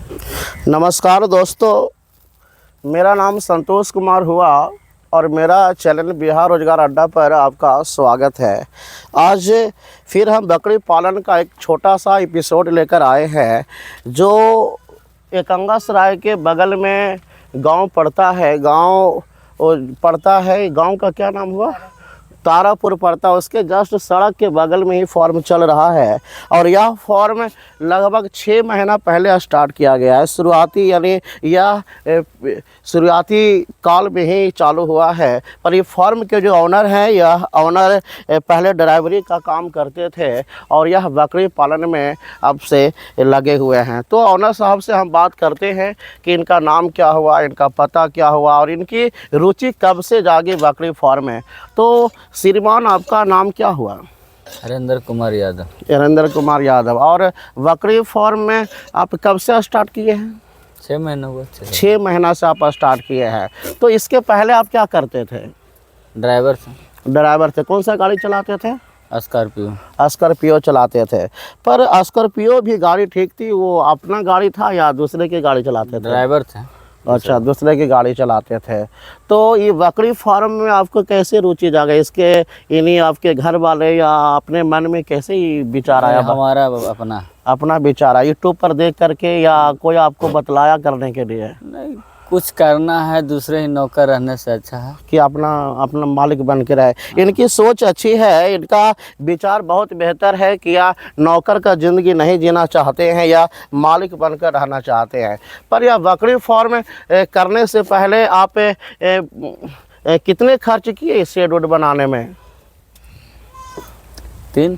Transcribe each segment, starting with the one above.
नमस्कार दोस्तों, मेरा नाम संतोष कुमार हुआ और मेरा चैनल बिहार रोजगार अड्डा पर आपका स्वागत है। आज फिर हम बकरी पालन का एक छोटा सा एपिसोड लेकर आए हैं। जो एकंगासराय के बगल में गांव पड़ता है, गांव का क्या नाम हुआ, तारापुर पड़ता है। उसके जस्ट सड़क के बगल में ही फॉर्म चल रहा है और यह फॉर्म लगभग 6 महीना पहले स्टार्ट किया गया है। शुरुआती यानी यह शुरुआती काल में ही चालू हुआ है। पर ये फॉर्म के जो ऑनर हैं, यह ऑनर पहले ड्राइवरी का काम करते थे और यह बकरी पालन में अब से लगे हुए हैं। तो ऑनर साहब से हम बात करते हैं कि इनका नाम क्या हुआ, इनका पता क्या हुआ और इनकी रुचि कब से जागी बकरी फार्म में। तो श्रीमान, आपका नाम क्या हुआ? हरेंद्र कुमार यादव। हरेंद्र कुमार यादव। और बकरी फार्म में आप कब से स्टार्ट किए हैं? 6 महीने हुआ। 6 महीना से आप स्टार्ट किए हैं। तो इसके पहले आप क्या करते थे? ड्राइवर थे। कौन सा गाड़ी चलाते थे? स्कॉर्पियो चलाते थे। पर स्कॉर्पियो भी गाड़ी ठीक थी, वो अपना गाड़ी था या दूसरे की गाड़ी चलाते थे? ड्राइवर थे। अच्छा, दूसरे की गाड़ी चलाते थे। तो ये बकरी फार्म में आपको कैसे रुचि जागा? इसके इन्हीं आपके घर वाले या अपने मन में कैसे ही विचार आया? हमारा अपना विचार आया यूट्यूब पर देख करके या कोई आपको बतलाया करने के लिए? नहीं, कुछ करना है, दूसरे ही नौकर रहने से अच्छा है कि अपना मालिक बन के रहे। इनकी सोच अच्छी है, इनका विचार बहुत बेहतर है कि या नौकर का ज़िंदगी नहीं जीना चाहते हैं या मालिक बनकर रहना चाहते हैं। पर यह बकरी फार्म करने से पहले आप कितने खर्च किए इस शेड वुड बनाने में? 3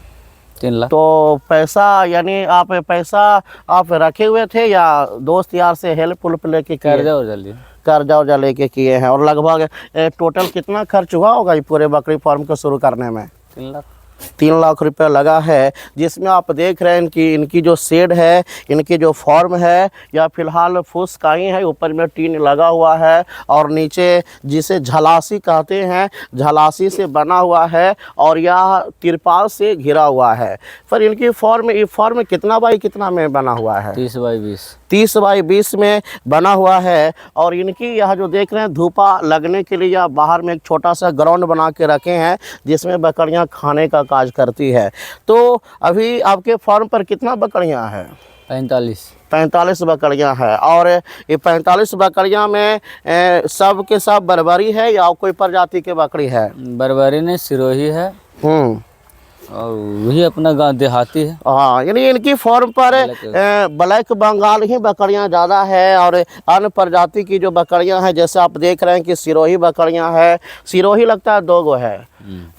लाख। तो पैसा यानी पैसा आप रखे हुए थे या दोस्त यार से हेल्प लेके कर्जा लेके किए हैं? और लगभग टोटल कितना खर्च हुआ होगा ये पूरे बकरी फार्म को शुरू करने में? 3 लाख रुपये लगा है, जिसमें आप देख रहे हैं कि इनकी जो शेड है, इनकी जो फॉर्म है, या फिलहाल फूस काई है, ऊपर में टीन लगा हुआ है और नीचे जिसे झलासी कहते हैं, झलासी से बना हुआ है और यह तिरपाल से घिरा हुआ है। पर इनकी फॉर्म कितना बाई कितना में बना हुआ है? 30 बाई 20। 30 बाई 20 में बना हुआ है। और इनकी यह जो देख रहे हैं, धूपा लगने के लिए या बाहर में एक छोटा सा ग्राउंड बना के रखे हैं जिसमें बकरियां खाने का काज करती है। तो अभी आपके फार्म पर कितना बकरियां हैं? 45 बकरियां हैं। और ये 45 बकरियां में सब के सब बर्बरी है या कोई प्रजाति के बकरी है? बर्बरी नहीं, सिरोही है और वही अपना गांव देहाती है। हाँ, यानी इनकी फॉर्म पर ब्लैक बंगाल ही बकरियां ज़्यादा है। और अन्य प्रजाति की जो बकरियां हैं, जैसे आप देख रहे हैं कि सिरोही बकरियां हैं। सिरोही लगता है 2 गो है,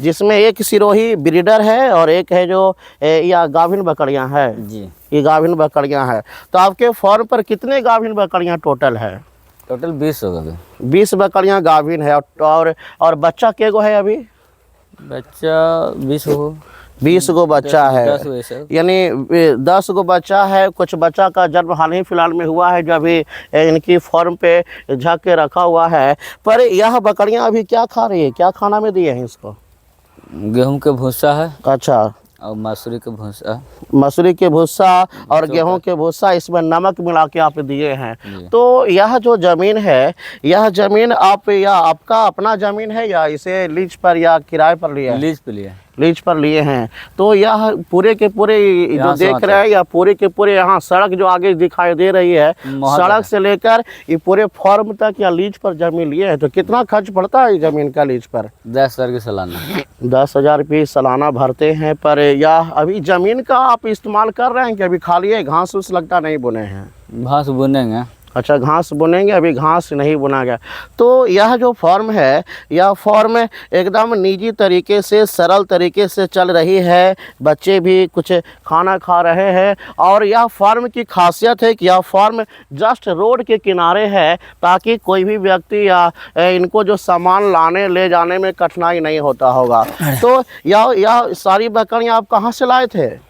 जिसमें एक सिरोही ब्रीडर है और एक है जो या गाभिन बकरियां है जी। ये गाभिन बकरियां हैं। तो आपके फॉर्म पर कितने गाभिन बकरियां टोटल है? टोटल 20 होगा। 20 बकरियां गाभिन है। और बच्चा के गो है अभी? बच्चा 20 गो बच्चा है, यानी 10 गो बच्चा है। कुछ बच्चा का जन्म हाल ही फिलहाल में हुआ है जो अभी इनकी फॉर्म पे झक के रखा हुआ है। पर यह बकरियां अभी क्या खा रही है? क्या खाना में दिए हैं इसको? गेहूं के भूसा है। अच्छा, और मसूरी के भूसा और गेहूं के भूसा, इसमें नमक मिला के आप दिए हैं। तो यह जो ज़मीन है, यह ज़मीन आपका अपना ज़मीन है या इसे लीज पर या किराए पर लिया है? लीज पर लिए हैं। तो यह पूरे के पूरे जो देख रहे हैं, या पूरे के पूरे यहाँ सड़क जो आगे दिखाई दे रही है, सड़क से लेकर ये पूरे फार्म तक या लीज पर जमीन लिए हैं। तो कितना खर्च पड़ता है जमीन का लीज पर? 10,000 की सालाना। 10,000 रुपये सालाना भरते हैं। पर यह अभी ज़मीन का आप इस्तेमाल कर रहे हैं कि अभी खाली है? घास उस लगता नहीं बुने हैं? घास बुनेंगे। अच्छा, घास बुनेंगे, अभी घास नहीं बुना गया। तो यह जो फॉर्म है, यह फॉर्म एकदम निजी तरीके से, सरल तरीके से चल रही है। बच्चे भी कुछ खाना खा रहे हैं। और यह फॉर्म की खासियत है कि यह फॉर्म जस्ट रोड के किनारे है, ताकि कोई भी व्यक्ति या इनको जो सामान लाने ले जाने में कठिनाई नहीं होता होगा। तो यह सारी बकरियां आप कहाँ से लाए थे?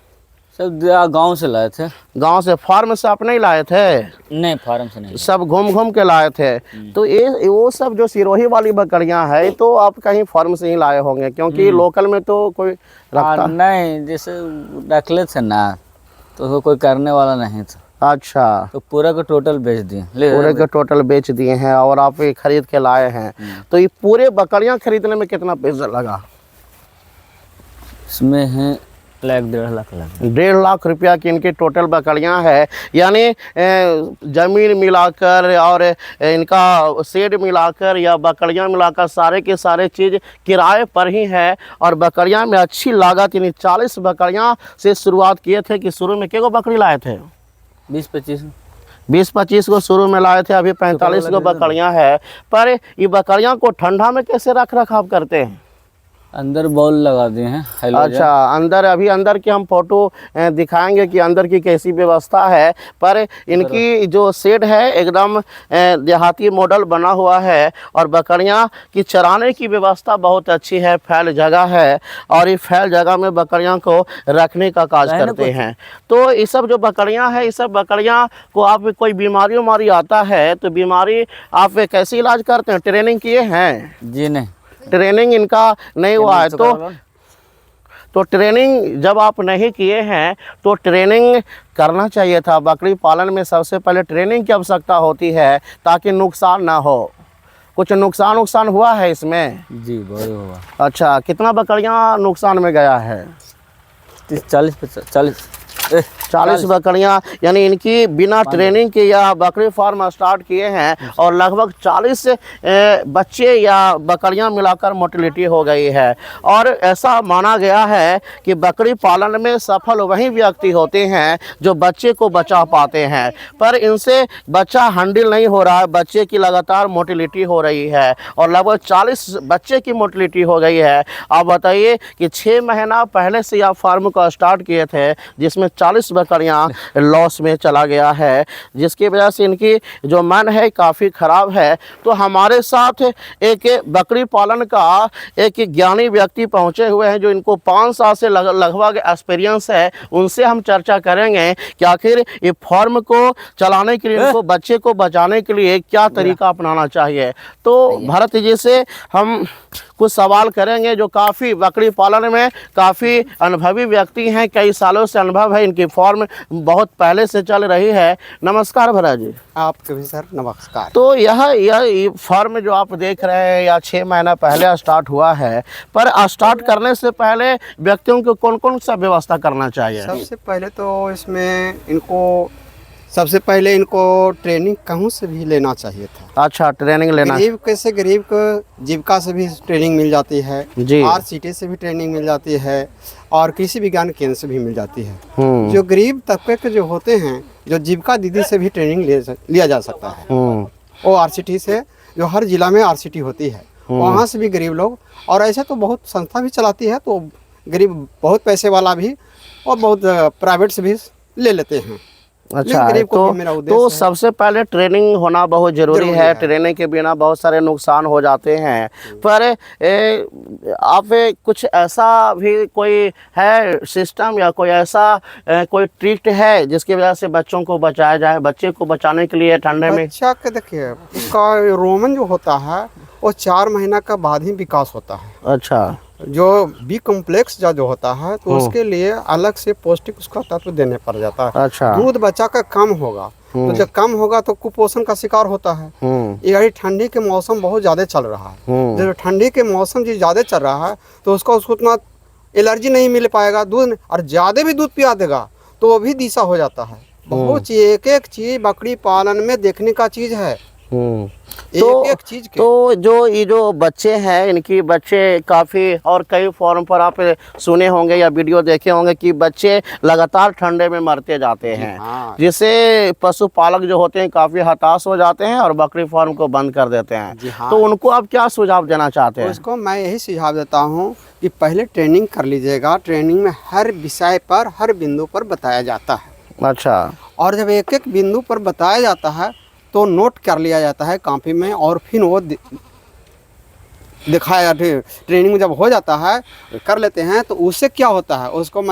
सब गांव से लाए थे। गांव से? फार्म से आप नहीं लाए थे? नहीं, फार्म से नहीं, सब घूम के लाए थे। तो ये वो सब जो सिरोही वाली बकरियां हैं, तो आप कहीं फार्म से ही लाए होंगे, क्योंकि लोकल में तो कोई रखता नहीं। जैसे रख ले थे ना, तो कोई करने वाला नहीं था। अच्छा, तो पूरा का टोटल बेच दिए, ले पूरे के टोटल बेच दिए हैं और आप ये खरीद के लाए हैं। तो ये पूरे बकरियां खरीदने में कितना पैसा लगा? इसमें है 1.5 लाख लगा। 1.5 लाख रुपया की इनकी टोटल बकरियां है, यानी ज़मीन मिलाकर और इनका शेड मिलाकर या बकरियां मिलाकर सारे के सारे चीज़ किराए पर ही है। और बकरियां में अच्छी लागत, यानी 40 बकरियां से शुरुआत किए थे कि शुरू में कितने बकरी लाए थे? 20-25 को शुरू में लाए थे, अभी 45 को बकरियां है। पर ये बकरियां को ठंडा में कैसे रख रखाव करते हैं? अंदर बॉल लगा दिए हैं हेलोजन। अच्छा, अंदर, अभी अंदर की हम फोटो दिखाएंगे कि अंदर की कैसी व्यवस्था है। पर इनकी जो शेड है एकदम देहाती मॉडल बना हुआ है और बकरियां की चराने की व्यवस्था बहुत अच्छी है, फैल जगह है और ये फैल जगह में बकरियां को रखने का काज करते हैं। तो ये सब जो बकरियां हैं, ये सब बकरियां को आप कोई बीमारी आता है तो बीमारी आप कैसे इलाज करते हैं? ट्रेनिंग किए हैं? जी नहीं, ट्रेनिंग इनका नहीं हुआ है। तो ट्रेनिंग जब आप नहीं किए हैं तो ट्रेनिंग करना चाहिए था। बकरी पालन में सबसे पहले ट्रेनिंग की आवश्यकता होती है ताकि नुकसान ना हो। कुछ नुकसान हुआ है इसमें? जी बहुत हुआ। अच्छा, कितना बकरियां नुकसान में गया है? 40 बकरियां, यानी इनकी बिना ट्रेनिंग के या बकरी फार्म स्टार्ट किए हैं और लगभग 40 बच्चे या बकरियां मिलाकर मोर्टेलिटी हो गई है। और ऐसा माना गया है कि बकरी पालन में सफल वही व्यक्ति होते हैं जो बच्चे को बचा पाते हैं, पर इनसे बच्चा हैंडल नहीं हो रहा है। बच्चे की लगातार मोर्टेलिटी हो रही है और लगभग 40 बच्चे की मोर्टेलिटी हो गई है। आप बताइए कि 6 महीना पहले से आप फार्म को स्टार्ट किए थे जिसमें 40 बकरियां लॉस में चला गया है, जिसकी वजह से इनकी जो मन है काफ़ी ख़राब है। तो हमारे साथ एक बकरी पालन का एक ज्ञानी व्यक्ति पहुंचे हुए हैं जो इनको 5 साल से लगभग एक्सपीरियंस है। उनसे हम चर्चा करेंगे कि आखिर ये फार्म को चलाने के लिए, इनको बच्चे को बचाने के लिए क्या तरीका अपनाना चाहिए। तो भरत जी से हम कुछ सवाल करेंगे जो काफ़ी बकरी पालन में काफ़ी अनुभवी व्यक्ति हैं, कई सालों से अनुभव है, इनकी फॉर्म बहुत पहले से चल रही है। नमस्कार भरत जी। आपको भी सर नमस्कार। तो यह फॉर्म जो आप देख रहे हैं या 6 महीना पहले स्टार्ट हुआ है, पर स्टार्ट करने से पहले व्यक्तियों को कौन कौन सा व्यवस्था करना चाहिए? सबसे पहले तो इसमें सबसे पहले इनको ट्रेनिंग कहूँ से भी लेना चाहिए था। अच्छा, ट्रेनिंग लेना। गरीब को जीविका से भी ट्रेनिंग मिल जाती है जी, RCT से भी ट्रेनिंग मिल जाती है और कृषि विज्ञान केंद्र से भी मिल जाती है। जो गरीब तबके के जो होते हैं, जो जीविका दीदी से भी ट्रेनिंग लिया जा सकता है। वो RCT से, जो हर जिला में RCT होती है, वहाँ से भी गरीब लोग, और ऐसे तो बहुत संस्था भी चलाती है, तो गरीब बहुत पैसे वाला भी और बहुत प्राइवेट से भी ले लेते हैं। अच्छा, तो सबसे पहले ट्रेनिंग होना बहुत ज़रूरी है। ट्रेनिंग के बिना बहुत सारे नुकसान हो जाते हैं। पर आप कुछ ऐसा भी कोई है सिस्टम या कोई ऐसा कोई ट्रिक है जिसकी वजह से बच्चों को बचाया जाए? बच्चे को बचाने के लिए ठंडे में बच्चा के देखिए, उसका रोमन जो होता है वो 4 महीना का बाद ही विकास होता है। अच्छा, जो बी कॉम्प्लेक्स जो होता है तो उसके लिए अलग से पौष्टिक उसका तत्व देने पड़ जाता है। अच्छा, दूध बच्चा का कम होगा तो जब कम होगा तो कुपोषण का शिकार होता है। ये ठंडी के मौसम बहुत ज्यादा चल रहा है। जब ठंडी के मौसम जो ज्यादा चल रहा है तो उसको उतना एलर्जी नहीं मिल पाएगा दूध, और ज्यादा भी दूध पिया देगा तो वो भी दिशा हो जाता है। बहुत एक चीज बकरी पालन में देखने का चीज है। एक चीज के। तो ये जो बच्चे हैं, इनकी बच्चे काफ़ी, और कई फोरम पर आप सुने होंगे या वीडियो देखे होंगे कि बच्चे लगातार ठंडे में मरते जाते हैं, जिससे पशुपालक जो होते हैं काफ़ी हताश हो जाते हैं और बकरी फार्म को बंद कर देते हैं। तो उनको आप क्या सुझाव देना चाहते हैं? उसको मैं यही सुझाव देता हूँ कि पहले ट्रेनिंग कर लीजिएगा। ट्रेनिंग में हर विषय पर, हर बिंदु पर बताया जाता है। अच्छा, और जब एक एक बिंदु पर बताया जाता है तो नोट कर लिया जाता है कॉपी में, और फिर वो दिखाया। ट्रेनिंग में जब हो जाता है, कर लेते हैं, तो उससे क्या होता है उसको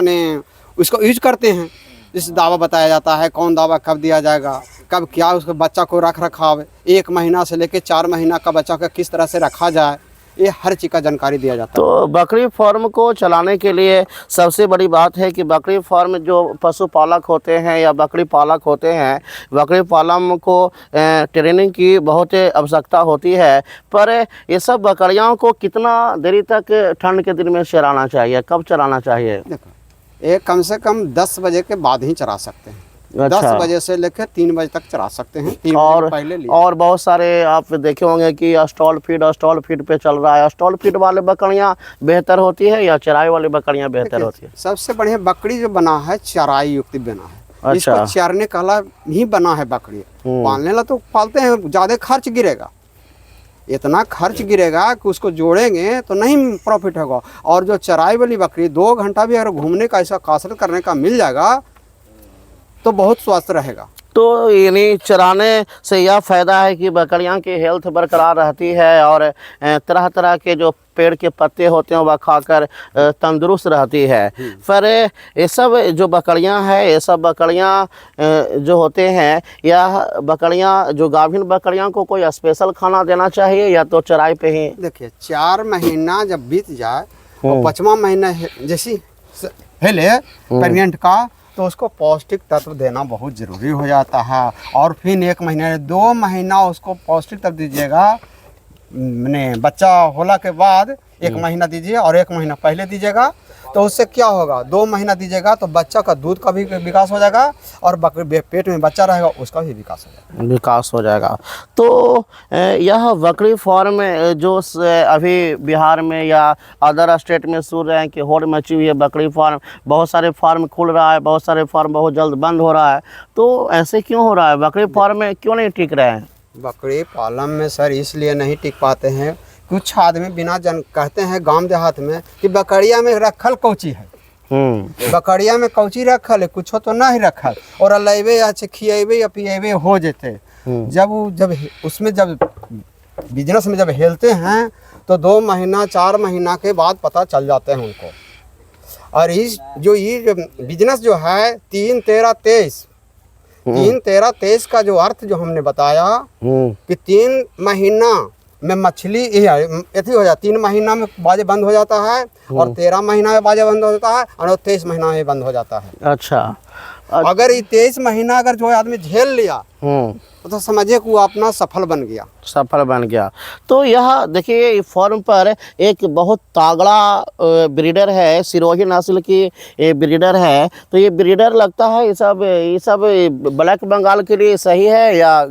उसको यूज करते हैं। जिस दावा बताया जाता है, कौन दावा कब दिया जाएगा, कब क्या, उसको बच्चा को रख रखाव 1 महीना से लेकर 4 महीना का बच्चा का किस तरह से रखा जाए, ये हर चीज़ का जानकारी दिया जाता है। तो बकरी फार्म को चलाने के लिए सबसे बड़ी बात है कि बकरी फार्म जो पशुपालक होते हैं या बकरी पालक होते हैं, बकरी पालन को ट्रेनिंग की बहुत आवश्यकता होती है। पर ये सब बकरियों को कितना देरी तक ठंड के दिन में चराना चाहिए, कब चराना चाहिए? देखो, ये कम से कम 10 बजे के बाद ही चरा सकते हैं। अच्छा। 10 बजे से लेकर 3 बजे तक चरा सकते हैं। 3 बजे और पहले लिए। और बहुत सारे आप देखे होंगे कि स्टॉल फीड पे चल रहा है। स्टॉल फीड वाले बकरियां बेहतर होती है या चराई वाली बकरियां बेहतर होती है? सबसे बढ़िया बकरी जो बना है चराई युक्त बना है। अच्छा। इसको चरने काला ही बना है बकरी। पालने ला तो पालते हैं, ज्यादा खर्च गिरेगा, इतना खर्च गिरेगा कि उसको जोड़ेंगे तो नहीं प्रॉफिट होगा। और जो चराई वाली बकरी 2 घंटा भी अगर घूमने का ऐसा कसरत करने का मिल जाएगा तो बहुत स्वस्थ रहेगा। तो यानी चराने से यह फ़ायदा है कि बकरियां की हेल्थ बरकरार रहती है और तरह तरह के जो पेड़ के पत्ते होते हैं वह खाकर तंदुरुस्त रहती है। पर ये सब जो बकरियां हैं, ये सब बकरियां जो होते हैं, यह बकरियां जो गाभिन बकरियां को कोई स्पेशल खाना देना चाहिए या तो चराई पे ही? देखिए, 4 महीना जब बीत जाए और 5वां महीना जैसी हिले प्रेग्नेंट का, तो उसको पौष्टिक तत्व देना बहुत ज़रूरी हो जाता है। और फिर 1 महीने 2 महीना उसको पौष्टिक तत्व दीजिएगा। मैंने बच्चा होला के बाद 1 महीना दीजिए और 1 महीना पहले दीजिएगा, तो उससे क्या होगा, 2 महीना दीजिएगा तो बच्चा का दूध का भी विकास हो जाएगा और बकरी पेट में बच्चा रहेगा उसका भी विकास हो जाएगा। तो यह बकरी फार्म जो अभी बिहार में या अदर स्टेट में सुन रहे हैं कि होड़ मची हुई है बकरी फार्म, बहुत सारे फार्म खुल रहा है, बहुत सारे फार्म बहुत जल्द बंद हो रहा है, तो ऐसे क्यों हो रहा है? बकरी फार्म में क्यों नहीं टिक रहे हैं? बकरी पालन में सर इसलिए नहीं टिक पाते हैं, कुछ आदमी बिना जन कहते हैं गांव देहात में कि बकरिया में रखल कौची है, बकरिया में कौची रखल है, कुछ तो नहीं रखल, और अलेबे या खिएबे या पिएबे हो जेते। जब उसमें जब बिजनेस में जब हेलते हैं तो 2 महीना 4 महीना के बाद पता चल जाते हैं उनको। और ये बिजनेस जो है 3, 13, 23 3, 13, 23 का जो अर्थ जो हमने बताया कि 3 महीना में मछली ऐसी हो जाती, 3 महीना में बाजे बंद हो जाता है और 13 महीना में बाजे बंद हो जाता है और 23 महीना में बंद हो जाता है। अच्छा। अगर ये 23 महीना अगर जो आदमी झेल लिया तो समझिए कि वो अपना सफल बन गया। तो यह देखिए फार्म पर एक बहुत तागड़ा ब्रीडर है, सिरोही नस्ल की ब्रीडर है। तो ये ब्रीडर लगता है ये सब ब्लैक बंगाल के लिए सही है या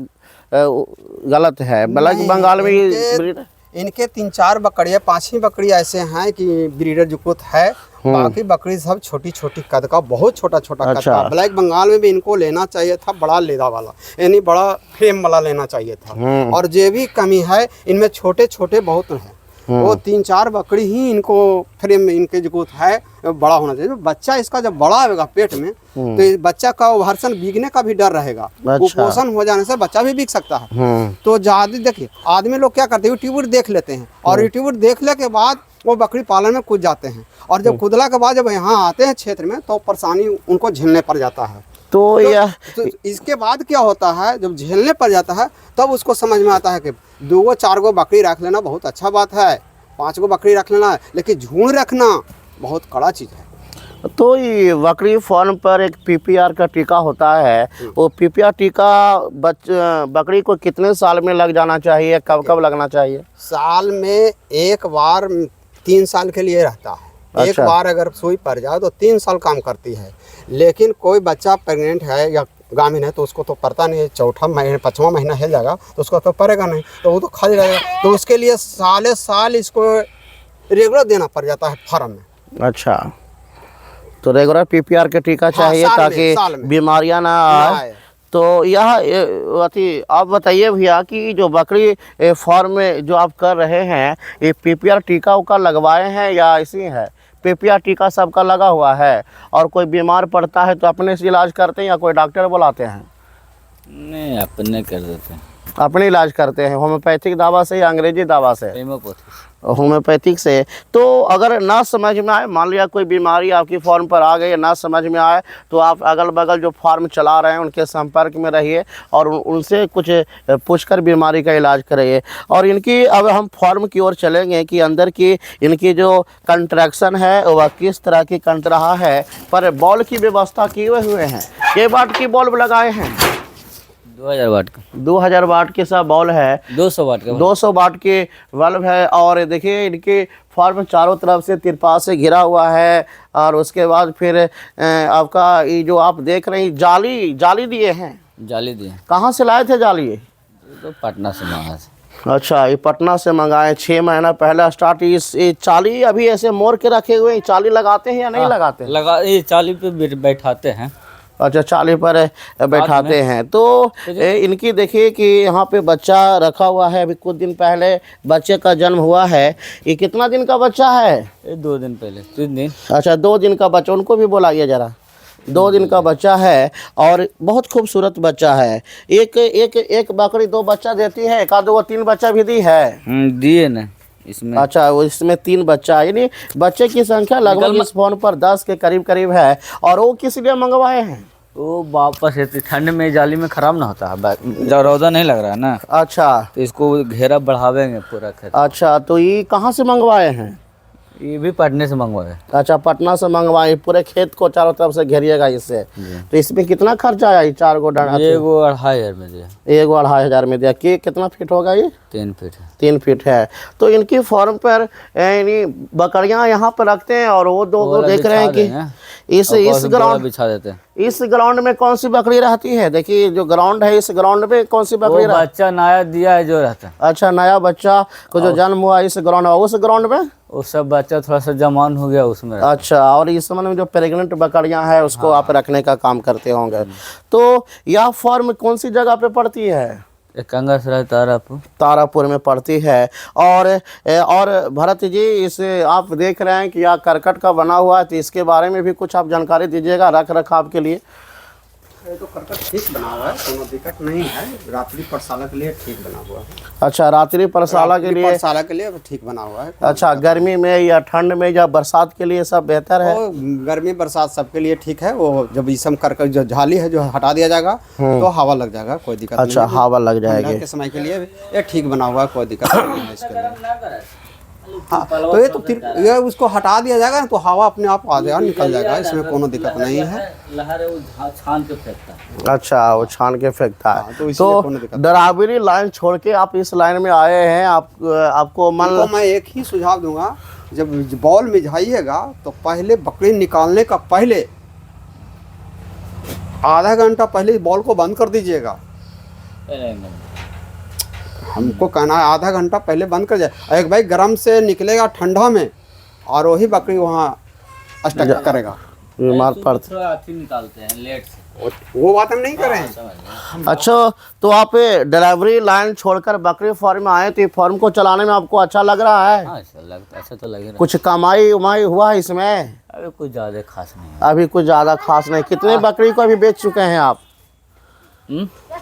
गलत है? ब्लैक बंगाल में ब्रीडर इनके 3-4 बकरियाँ 5 बकरी ऐसे हैं कि ब्रीडर जो कुछ है, बाकी बकरी सब छोटी छोटी कद का, बहुत छोटा छोटा कद का। ब्लैक बंगाल में भी इनको लेना चाहिए था बड़ा लेदा वाला, यानी बड़ा फ्रेम वाला लेना चाहिए था। और जो भी कमी है इनमें छोटे छोटे बहुत हैं, वो 3-4 बकरी ही इनको फ्रेम में इनके जो है बड़ा होना चाहिए। बच्चा इसका जब बड़ा होगा पेट में तो इस बच्चा का ओवरसन बिकने का भी डर रहेगा। कुपोषण हो जाने से बच्चा भी बिक सकता है। तो ज्यादा देखिए आदमी लोग क्या करते हैं, यूट्यूब देख लेते हैं और यूट्यूब देखने के बाद वो बकरी पालन में कूद जाते हैं, और जब कूदला के बाद जब यहाँ आते हैं क्षेत्र में तो परेशानी उनको झेलने पड़ जाता है। तो इसके बाद क्या होता है, जब झेलने पड़ जाता है तब उसको समझ में आता है कि 2-4 बकरी रख लेना बहुत अच्छा बात है, 5 बकरी रख लेना है, लेकिन झुंड रखना बहुत कड़ा चीज़ है। तो ये बकरी फार्म पर एक PPR का टीका होता है, वो PPR टीका बकरी को कितने साल में लग जाना चाहिए, कब लगना चाहिए? साल में एक बार 3 साल के लिए रहता है। अच्छा। एक बार अगर सुई पड़ जाए तो 3 साल काम करती है। लेकिन कोई बच्चा प्रेग्नेंट है या गाभिन है तो उसको तो पड़ता नहीं है, 4वां महीना 5वां महीना हिल जाएगा तो उसको तो पड़ेगा नहीं, तो वो तो खाली रहेगा। तो उसके लिए साल इसको रेगुलर देना पड़ जाता है फार्म में। अच्छा, तो रेगुलर PPR का टीका चाहिए ताकि बीमारियां ना आए। तो यह आप बताइए भैया कि जो बकरी फार्म में जो आप कर रहे हैं, ये PPR टीका उका लगवाए हैं या ऐसी है? PPR टीका सबका लगा हुआ है, और कोई बीमार पड़ता है तो अपने से इलाज करते हैं या कोई डॉक्टर बुलाते हैं? नहीं, अपने कर देते हैं। अपने इलाज करते हैं होम्योपैथिक दवा से या अंग्रेजी दवा से? हेमोपैथी। होम्योपैथिक से। तो अगर ना समझ में आए, मान लिया कोई बीमारी आपकी फॉर्म पर आ गई, ना समझ में आए, तो आप अगल बगल जो फार्म चला रहे हैं उनके संपर्क में रहिए और उनसे कुछ पूछकर बीमारी का इलाज करिए। और इनकी अब हम फॉर्म की ओर चलेंगे कि अंदर की इनकी जो कंट्रैक्शन है वह किस तरह की कंट रहा है। पर बॉल की व्यवस्था किए हुए हैं। ये वाट की बल्ब लगाए हैं? 2000 वाट का। 2000 वाट के सब बॉल है। 200 वाट का। 200 वाट के बल्ब है। और देखिए इनके फार्म चारों तरफ से तिरपाल से घिरा हुआ है। और उसके बाद फिर आपका ये जो आप देख रहे हैं जाली दिए हैं। जाली दिए। कहाँ से लाए थे जाली? ये तो पटना से मंगाया था। अच्छा, ये पटना से मंगाए। 6 महीना पहले स्टार्ट। ये चाली अभी ऐसे मोड़ के रखे हुए हैं। चाली लगाते हैं या नहीं लगाते हैं? ये चाली पे बैठाते हैं। अच्छा, चाली पर बैठाते हैं। तो इनकी देखिए कि यहाँ पे बच्चा रखा हुआ है। अभी कुछ दिन पहले बच्चे का जन्म हुआ है। ये कितना दिन का बच्चा है? ये 2 दिन पहले, 3 दिन। अच्छा, 2 दिन का बच्चा। उनको भी बुलाइए ज़रा। 2 दिन का बच्चा है और बहुत खूबसूरत बच्चा है। एक बकरी 2 बच्चा देती है। एक आध 2 3 बच्चा भी दी है? दिए ना इसमें। अच्छा, वो इसमें 3 बच्चा, यानी बच्चे की संख्या लगभग इस फोन पर 10 के करीब है। और वो किस लिए मंगवाए हैं? वो वापस ठंड में जाली में खराब ना होता है, जब रौदा नहीं लग रहा है ना, अच्छा, तो इसको घेरा बढ़ावेंगे पूरा खेत। अच्छा, तो ये कहाँ से मंगवाए हैं? ये भी पटने से मंगवाए। अच्छा, पटना से मंगवाए। पूरे खेत को चारों तरफ से घेरिएगा इससे। तो इसमें कितना खर्चा आया? 4 गो डाला? ये वो 2500 में दिया। 1 गो 2500 में दिया। कि कितना फीट होगा ये? 3 फीट है। 3 फीट है। तो इनकी फार्म पर यानी बकरियां यहाँ पर रखते हैं और वो 2 देख रहे हैं कि इस ग्राउंड बिछा देते हैं। इस ग्राउंड में कौन सी बकरी रहती है? देखिए जो ग्राउंड है, इस ग्राउंड में कौन सी बकरी रहती है? बच्चा नया दिया है जो रहता है। अच्छा, नया बच्चा को जो जन्म हुआ इस ग्राउंड में, उस ग्राउंड में वो सब बच्चा थोड़ा सा जवान हो गया उसमें। अच्छा, और इस समय में जो प्रेग्नेंट बकरियां हैं उसको आप रखने का काम करते होंगे। तो यह फार्म कौन सी जगह पे पड़ती है? कंगासराय तारापुर में पड़ती है। और भरत जी, इस आप देख रहे हैं कि यह करकट का बना हुआ है, तो इसके बारे में भी कुछ आप जानकारी दीजिएगा रख रखाव के लिए। ये तो करकट ठीक बना हुआ है, कोनो दिक्कत नहीं है। रात्रि प्रसाला के लिए ठीक बना हुआ है। अच्छा, रात्रि प्रसाला के लिए? प्रसाला के लिए ठीक बना हुआ है। अच्छा, गर्मी में या ठंड में या बरसात के लिए सब बेहतर है? गर्मी बरसात सबके लिए ठीक है। वो जब इसम करकट जो झाली है जो हटा दिया जाएगा तो हवा लग जाएगा, कोई दिक्कत नहीं। अच्छा, हवा लग जाएगी। के समय के लिए ये ठीक बना हुआ है, कोई दिक्कत नहीं है इसके लिए। हाँ, तो ये तो ये उसको हटा दिया जाएगा ना तो हवा अपने आप आ जाएगा, निकल जाएगा, इसमें कोनो दिक्कत नहीं है। छान के फेंकता है। अच्छा, वो छान के फेंकता है। तो डरावरी लाइन छोड़ के आप इस लाइन में आए हैं। आपको मैं एक ही सुझाव दूंगा, जब बॉल में जाइएगा तो पहले बकरी निकालने का पहले आधा घंटा पहले बॉल को बंद कर दीजिएगा। हमको कहना है आधा घंटा पहले बंद कर जाए। एक भाई गर्म से निकलेगा ठंडा में और वही बकरी वहाँ अटैक करेगा, बीमार पड़ते। निकालते हैं लेट से, वो बात हम नहीं कर रहे हैं। अच्छा, तो आप डिलीवरी लाइन छोड़कर बकरी फार्म में आए, तो ये फार्म को चलाने में आपको अच्छा लग रहा है? अच्छा तो लग रहा है। कुछ कमाई उमाई हुआ है इसमें? अभी कुछ ज़्यादा खास नहीं है। अभी कुछ ज़्यादा खास नहीं। कितने बकरी को अभी बेच चुके हैं आप?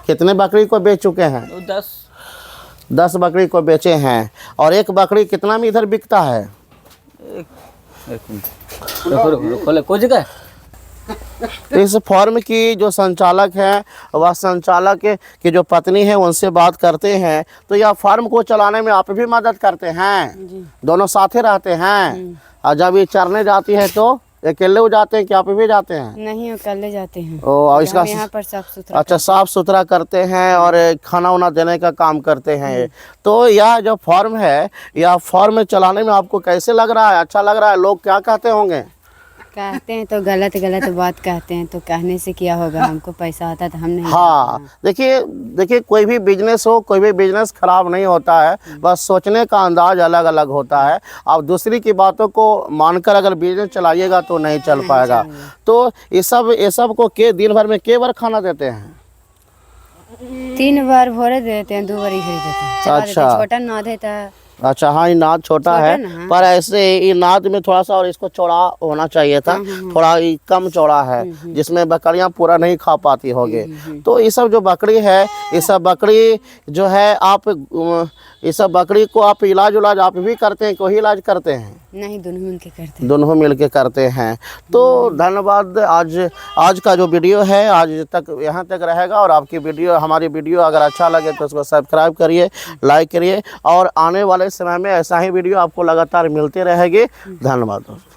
कितने बकरी को बेच चुके हैं? 10 बकरी को बेचे हैं। और एक बकरी कितना में इधर बिकता है? कुछ का इस फॉर्म की जो संचालक हैं वह संचालक की जो पत्नी है उनसे बात करते हैं। तो यह फार्म को चलाने में आप भी मदद करते हैं? दोनों साथ ही रहते हैं? और जब ये चरने जाती है तो अकेले हो जाते हैं कि आप भी जाते हैं? नहीं, अकेले जाते हैं। और इसका यहाँ पर साफ सुथरा। अच्छा, साफ सुथरा करते हैं और खाना वाना देने का काम करते हैं। तो यह जो फॉर्म है, यह फॉर्म चलाने में आपको कैसे लग रहा है? अच्छा लग रहा है? लोग क्या कहते होंगे? कहते हैं तो गलत बात कहते हैं, तो कहने से क्या होगा? हमको पैसा आता तो हम नहीं। हाँ, देखिए कोई भी बिजनेस हो, कोई भी बिजनेस खराब नहीं होता है, बस सोचने का अंदाज अलग अलग होता है। आप दूसरी की बातों को मानकर अगर बिजनेस चलाइएगा तो नहीं चल पाएगा। तो ये सब को दिन भर में के बार खाना देते हैं? 3 बार भोरे देते हैं, 2 बार इधर देते हैं। अच्छा, छोटा ना देता है अच्छा हाँ, ये नाद छोटा है, ना, हाँ। पर ऐसे ये नाद में थोड़ा सा और इसको चौड़ा होना चाहिए था, थोड़ा ये कम चौड़ा है, जिसमें बकरियां पूरा नहीं खा पाती होगी। तो ये सब जो बकरी है, ये सब बकरी जो है आप ये सब बकरी को आप इलाज उलाज आप भी करते हैं, कोई इलाज करते हैं? नहीं, दोनों मिलके करते हैं। दोनों मिलके करते हैं। तो धन्यवाद। आज का जो वीडियो है आज तक यहाँ तक रहेगा, और आपकी वीडियो, हमारी वीडियो अगर अच्छा लगे तो उसको सब्सक्राइब करिए, लाइक करिए, और आने वाले समय में ऐसा ही वीडियो आपको लगातार मिलती रहेगी। धन्यवाद दोस्तों।